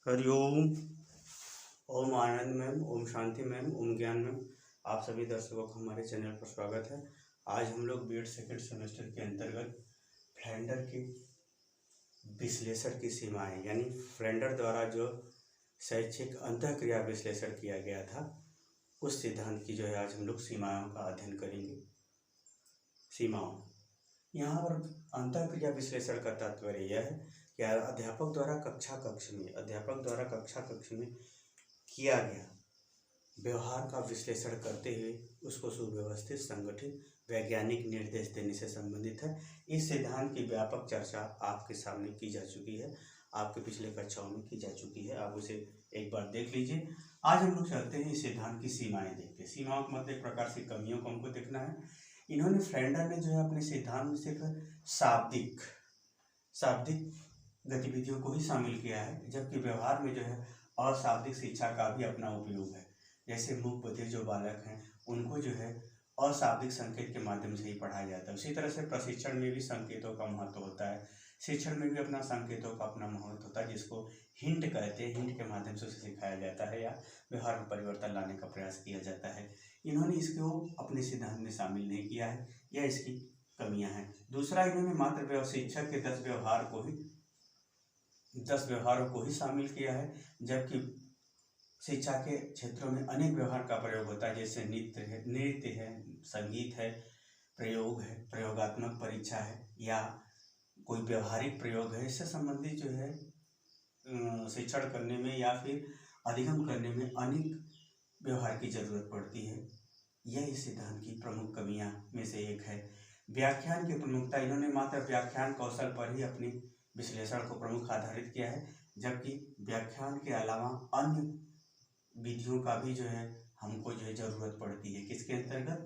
हरिओम। ओम आनंद ma'am, Om Shanti ma'am, ओम ज्ञान ma'am. आप सभी दर्शकों का हमारे चैनल पर स्वागत है। आज हम लोग बीएड सेकेंड सेमेस्टर के अंतर्गत फ्लेंडर के विश्लेषण की सीमाएं यानी फ्लेंडर द्वारा जो शैक्षिक अंतःक्रिया विश्लेषण किया गया था उस सिद्धांत की आज हम लोग सीमाओं का अध्ययन करेंगे। सीमाओं, यहाँ पर अंतःक्रिया विश्लेषण का तात्पर्य यह है कि अध्यापक द्वारा कक्षा कक्ष में किया गया व्यवहार का विश्लेषण करते हुए उसको सुव्यवस्थित, संगठित, वैज्ञानिक निर्देश देने से संबंधित है। इस सिद्धांत की व्यापक चर्चा आपके सामने की जा चुकी है, आपके पिछले कक्षाओं में की जा चुकी है। आप उसे एक बार देख लीजिए। आज हम लोग चलते हैं इस सिद्धांत की सीमाएं देखते हैं। सीमाओं का मतलब एक प्रकार से कमियों को हमको देखना है। इन्होंने फ्लेंडर ने अपने सिद्धांत में सिर्फ शाब्दिक गतिविधियों को ही शामिल किया है, जबकि व्यवहार में अशाब्दिक शिक्षा का भी अपना उपयोग है। जैसे मूक बधिर जो बालक हैं उनको अशाब्दिक संकेत के माध्यम से ही पढ़ाया जाता है। उसी तरह से प्रशिक्षण में भी संकेतों का महत्व होता है, शिक्षण में भी अपना संकेतों का अपना महत्व होता है, जिसको हिंट कहते हैं। हिंट के माध्यम से उसे सिखाया जाता है या व्यवहार में परिवर्तन लाने का प्रयास किया जाता है। इन्होंने इसको अपने सिद्धांत में शामिल नहीं किया है, यह इसकी कमियां हैं। दूसरा, इन्होंने मात्र शिक्षक के 10 व्यवहारों को ही शामिल किया है, जबकि शिक्षा के क्षेत्रों में अनेक व्यवहार का प्रयोग होता है। जैसे नृत्य है, संगीत है, प्रयोग है, प्रयोगात्मक परीक्षा है या कोई व्यवहारिक प्रयोग है। इससे संबंधित शिक्षण करने में या फिर अधिगम करने में अनेक व्यवहार की जरूरत पड़ती है। यह इस सिद्धांत की प्रमुख कमियां में से एक है। व्याख्यान की प्रमुखता, इन्होंने मात्र व्याख्यान कौशल पर ही अपनी विश्लेषण को प्रमुख आधारित किया है, जबकि व्याख्यान के अलावा अन्य विधियों का भी हमको जरूरत पड़ती है। किसके अंतर्गत?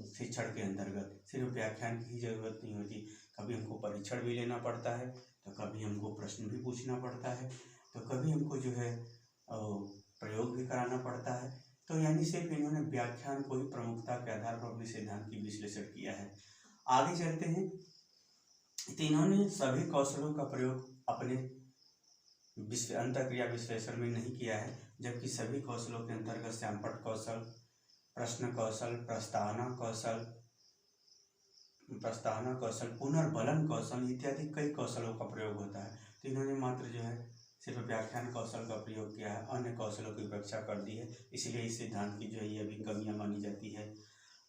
शिक्षण के अंतर्गत। सिर्फ व्याख्यान की ही जरूरत नहीं होती, कभी हमको परीक्षण भी लेना पड़ता है, तो कभी हमको प्रश्न भी पूछना पड़ता है, तो कभी हमको प्रयोग भी कराना पड़ता है। तो यानी सिर्फ इन्होंने व्याख्यान को ही प्रमुखता के आधार पर अपने सिद्धांत की विश्लेषण किया है। आगे चलते हैं। तो इन्होंने सभी कौशलों का प्रयोग अपने अंतःक्रिया विश्लेषण में नहीं किया है, जबकि सभी कौशलों के अंतर्गत सैंपट कौशल, प्रश्न कौशल, प्रस्तावना कौशल, पुनर्बलन कौशल इत्यादि कई कौशलों का प्रयोग होता है। तो इन्होंने मात्र सिर्फ व्याख्यान कौशल का प्रयोग किया है, अन्य कौशलों की उपेक्षा कर दी है। इसलिए इस सिद्धांत की ये भी कमियां मानी जाती है।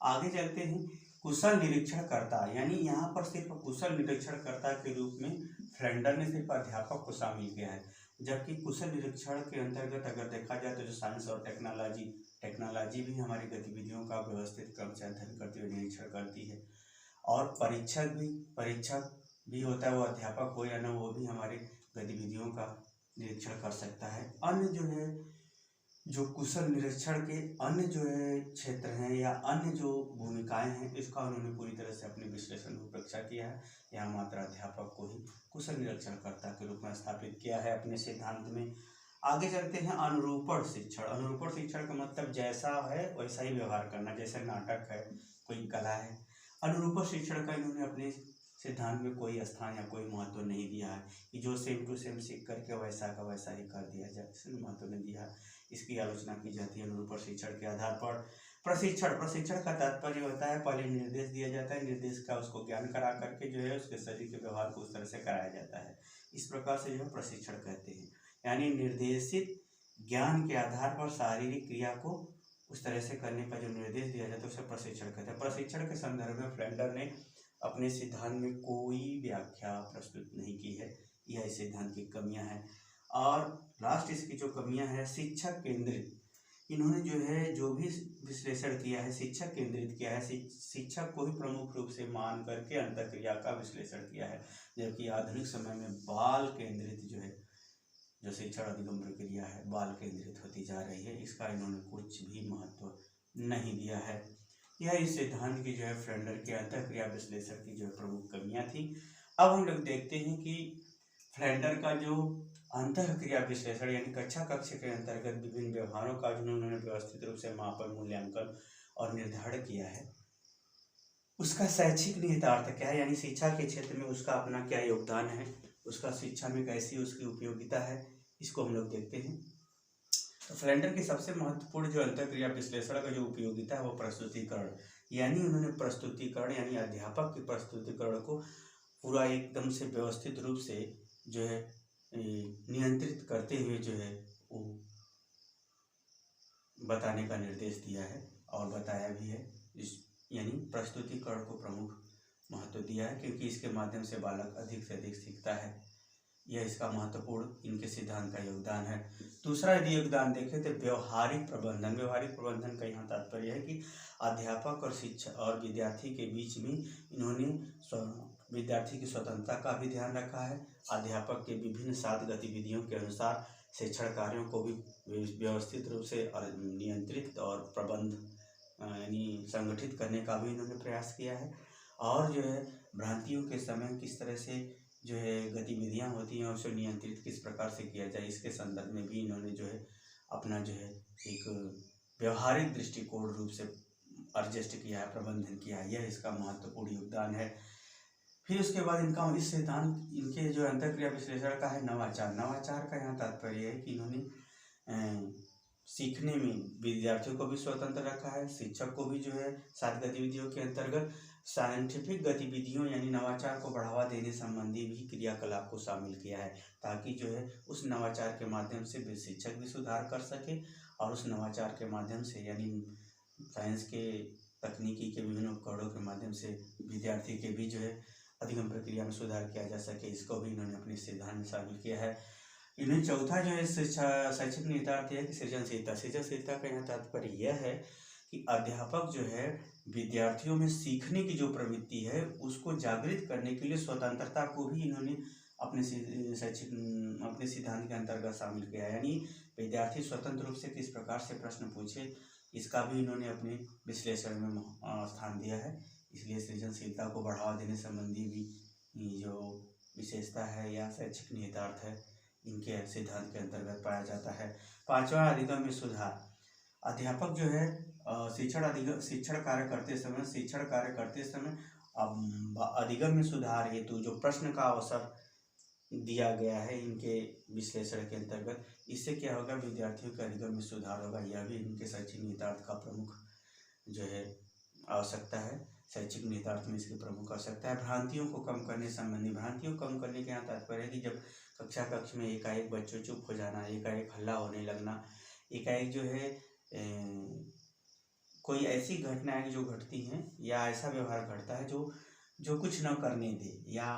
आगे चलते हैं। कुशल निरीक्षणकर्ता, यानी यहाँ पर सिर्फ कुशल निरीक्षणकर्ता के रूप में फ्लेंडर ने सिर्फ अध्यापक को शामिल किया है, जबकि कुशल निरीक्षण के अंतर्गत अगर देखा जाए तो जो साइंस और टेक्नोलॉजी भी हमारी गतिविधियों का व्यवस्थित क्रम से अध्ययन करती हुई निरीक्षण करती है। और परीक्षक भी होता है, वो अध्यापक हो या न, वो भी हमारे गतिविधियों का निरीक्षण कर सकता है। अन्य जो कुशल निरीक्षण के अन्य क्षेत्र हैं या अन्य भूमिकाएं हैं, इसका उन्होंने पूरी तरह से अपने विश्लेषण में उपेक्षा किया है। यहाँ मात्र अध्यापक को ही कुशल निरीक्षणकर्ता के रूप में स्थापित किया है अपने सिद्धांत में। आगे चलते हैं। अनुरूपण शिक्षण का मतलब जैसा है वैसा ही व्यवहार करना, जैसे नाटक है, कोई कला है। अनुरूपण शिक्षण का इन्होंने अपने सिद्धांत में कोई स्थान या कोई महत्व नहीं दिया है कि जो सेम टू सेम सीख करके वैसा का वैसा ही कर दिया जाए, इसमें महत्व नहीं दिया। इसकी आलोचना की जाती है अनुरूपण शिक्षण के आधार पर। प्रशिक्षण का तात्पर्य होता है पहले निर्देश दिया जाता है, निर्देश का उसको ज्ञान करा करके उसके शरीर के व्यवहार को उस तरह से कराया जाता है। इस प्रकार से प्रशिक्षण कहते हैं, यानी निर्देशित ज्ञान के आधार पर शारीरिक क्रिया को उस तरह से करने का जो निर्देश दिया जाता है उसे प्रशिक्षण कहते हैं। प्रशिक्षण के संदर्भ में फ्लेंडर ने अपने सिद्धांत में कोई व्याख्या प्रस्तुत नहीं की है। यह इस सिद्धांत की कमियां हैं। और लास्ट इसकी जो कमियां है, शिक्षक केंद्रित। इन्होंने जो भी विश्लेषण किया है शिक्षक केंद्रित किया है, शिक्षक को ही प्रमुख रूप से मान करके अंतःक्रिया का विश्लेषण किया है, जबकि आधुनिक समय में बाल केंद्रित जो शिक्षण अधिगम प्रक्रिया है बाल केंद्रित होती जा रही है। इसका इन्होंने कुछ भी महत्व नहीं दिया है। यह इस सिद्धांत की फ्लेंडर के अंतःक्रिया विश्लेषण की प्रमुख कमियां थी। अब हम लोग देखते हैं कि फ्लेंडर का जो अंतःक्रिया विश्लेषण यानी कक्षा कक्ष के अंतर्गत विभिन्न व्यवहारों का जिन्होंने व्यवस्थित रूप से मापन, मूल्यांकन और निर्धारण किया है, उसका शैक्षिक निहितार्थ क्या है, यानी शिक्षा के क्षेत्र में उसका अपना क्या योगदान है, उसका शिक्षा में कैसी उसकी उपयोगिता है, इसको हम लोग देखते हैं। तो फ्लेंडर की सबसे महत्वपूर्ण जो अंतःक्रिया विश्लेषण का जो उपयोगिता है वो प्रस्तुतिकरण, यानी उन्होंने प्रस्तुतिकरण यानी अध्यापक के प्रस्तुतिकरण को पूरा एकदम से व्यवस्थित रूप से जो है नियंत्रित करते हुए जो है वो बताने का निर्देश दिया है और बताया भी है। इस यानी प्रस्तुतिकरण को प्रमुख महत्व दिया है, क्योंकि इसके माध्यम से बालक अधिक से अधिक सीखता है। यह इसका महत्वपूर्ण इनके सिद्धांत का योगदान है। दूसरा यदि योगदान देखें तो व्यवहारिक प्रबंधन। व्यवहारिक प्रबंधन का यहाँ तात्पर्य है कि अध्यापक और शिक्षक और विद्यार्थी के बीच में इन्होंने विद्यार्थी की स्वतंत्रता का भी ध्यान रखा है। अध्यापक के विभिन्न सात गतिविधियों के अनुसार शिक्षण कार्यों को भी व्यवस्थित रूप से नियंत्रित और प्रबंध यानी संगठित करने का भी इन्होंने प्रयास किया है। और जो है भ्रांतियों के समय किस तरह से जो है गतिविधियां होती हैं उसे नियंत्रित किस प्रकार से किया जाए, इसके संदर्भ में भी इन्होंने जो है अपना जो है एक व्यवहारिक दृष्टिकोण रूप से एडजस्ट किया है, प्रबंधन किया है। यह इसका महत्वपूर्ण योगदान है। फिर उसके बाद इनका इस सिद्धांत इनके जो अंतःक्रिया विश्लेषण का है नवाचार। नवाचार का यहाँ तात्पर्य है कि इन्होंने सीखने में विद्यार्थियों को भी स्वतंत्र रखा है, शिक्षक को भी जो है सात गतिविधियों के अंतर्गत साइंटिफिक गतिविधियों यानी नवाचार को बढ़ावा देने संबंधी भी क्रियाकलाप को शामिल किया है, ताकि जो है उस नवाचार के माध्यम से शिक्षक भी सुधार कर सके और उस नवाचार के माध्यम से यानी साइंस के तकनीकी के विभिन्न उपकरणों के माध्यम से विद्यार्थी के भी जो है अधिगम प्रक्रिया में सुधार किया जा सके, इसको भी इन्होंने अपने सिद्धांत में शामिल किया है। इन्हें चौथा जो है शैक्षिक निहितार्थ है कि सृजनशीलता। सृजनशीलता का यहाँ तात्पर्य यह है कि अध्यापक जो है विद्यार्थियों में सीखने की जो प्रवृत्ति है उसको जागृत करने के लिए स्वतंत्रता को भी इन्होंने अपने सिद्धांत के अंतर्गत शामिल किया है, यानी विद्यार्थी स्वतंत्र रूप से किस प्रकार से प्रश्न पूछे इसका भी इन्होंने अपने विश्लेषण में स्थान दिया है। इसलिए सृजनशीलता को बढ़ावा देने संबंधी भी जो विशेषता है या शैक्षिक निहितार्थ है इनके सिद्धांत के अंतर्गत पाया जाता है। पांचवा अधिगम में सुधार। अध्यापक जो है शिक्षण कार्य करते समय अधिगम में सुधार हेतु जो प्रश्न का अवसर दिया गया है इनके विश्लेषण के अंतर्गत, इससे क्या होगा विद्यार्थियों के अधिगम में सुधार होगा। यह भी इनके शैक्षिक निहितार्थ का प्रमुख जो है आवश्यकता है। शैक्षिक निहितार्थ में इसकी प्रमुख आवश्यकता है। भ्रांतियों को कम करने संबंधी। भ्रांतियों को कम करने के यहाँ तात्पर्य है कि जब कक्ष में एकाएक बच्चों चुप हो जाना, एकाएक हल्ला होने लगना, एकाएक जो है कोई ऐसी घटनाएं जो घटती हैं या ऐसा व्यवहार घटता है जो कुछ न करने दे या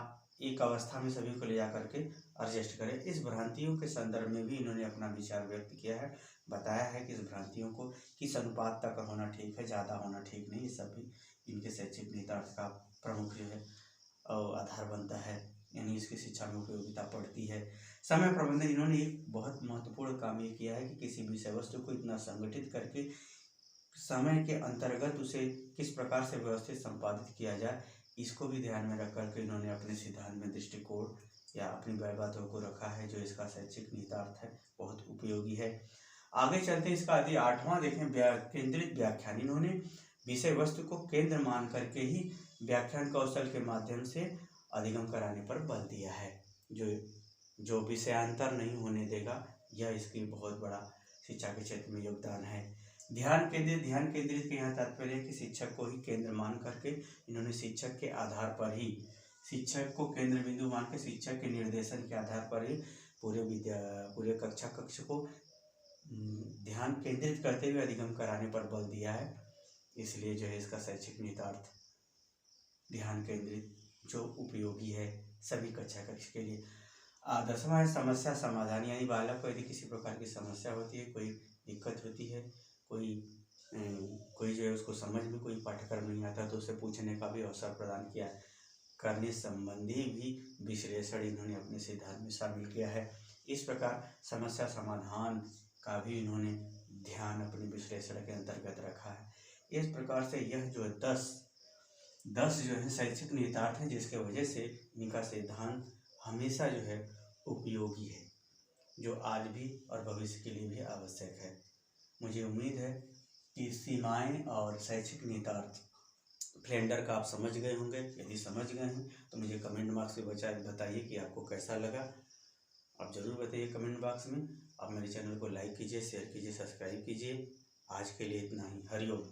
एक अवस्था में सभी को ले जा करके एडजस्ट करे, इस भ्रांतियों के संदर्भ में भी इन्होंने अपना विचार व्यक्त किया है। बताया है कि इस भ्रांतियों को किस अनुपात तक होना ठीक है, ज़्यादा होना ठीक नहीं, ये सब भी इनके शैक्षिक निहितार्थ का प्रमुख जो है आधार बनता है, यानी इसकी शिक्षा में उपयोगिता पड़ती है। समय प्रबंधन। इन्होंने एक बहुत महत्वपूर्ण काम ये किया है कि किसी विषय वस्तु को इतना संगठित करके समय के अंतर्गत उसे किस प्रकार से व्यवस्थित संपादित किया जाए, इसको भी ध्यान में रख करके इन्होंने अपने सिद्धांत में दृष्टिकोण या अपनी बातों को रखा है, जो इसका शैक्षिक निहितार्थ है बहुत उपयोगी है। आगे चलते हैं। इसका यदि आठवां देखें केंद्रित व्याख्यान। इन्होंने विषय वस्तु को केंद्र मान करके ही व्याख्यान कौशल के माध्यम से अधिगम कराने पर बल दिया है, जो विषयांतर नहीं होने देगा। यह इसकी बहुत बड़ा शिक्षा के क्षेत्र में योगदान है। ध्यान केंद्रित के यहाँ तात्पर्य है कि शिक्षक को ही केंद्र मान करके इन्होंने शिक्षक के आधार पर ही शिक्षक को केंद्र बिंदु मान के शिक्षक के निर्देशन के आधार पर ही पूरे कक्ष को ध्यान केंद्रित करते हुए अधिगम कराने पर बल दिया है। इसलिए जो है इसका शैक्षिक निहितार्थ ध्यान केंद्रित जो उपयोगी है सभी कक्ष के लिए। 10वां है समस्या समाधान, यानी बालक को यदि किसी प्रकार की समस्या होती है, कोई दिक्कत होती है, कोई जो है उसको समझ में कोई पाठ्यक्रम नहीं आता तो उसे पूछने का भी अवसर प्रदान किया करने संबंधी भी विश्लेषण इन्होंने अपने सिद्धांत में शामिल किया है। इस प्रकार समस्या समाधान का भी इन्होंने ध्यान अपने विश्लेषण के अंतर्गत रखा है। इस प्रकार से यह जो है 10 जो है शैक्षिक निहितार्थ है, जिसके वजह से इनका सिद्धांत हमेशा जो है उपयोगी है, जो आज भी और भविष्य के लिए भी आवश्यक है। मुझे उम्मीद है कि सीमाएं और शैक्षिक निहितार्थ फ्लेंडर का आप समझ गए होंगे। यदि समझ गए हैं तो मुझे कमेंट बॉक्स में बताइए कि आपको कैसा लगा। आप ज़रूर बताइए कमेंट बॉक्स में। आप मेरे चैनल को लाइक कीजिए, शेयर कीजिए, सब्सक्राइब कीजिए। आज के लिए इतना ही। हरिओम।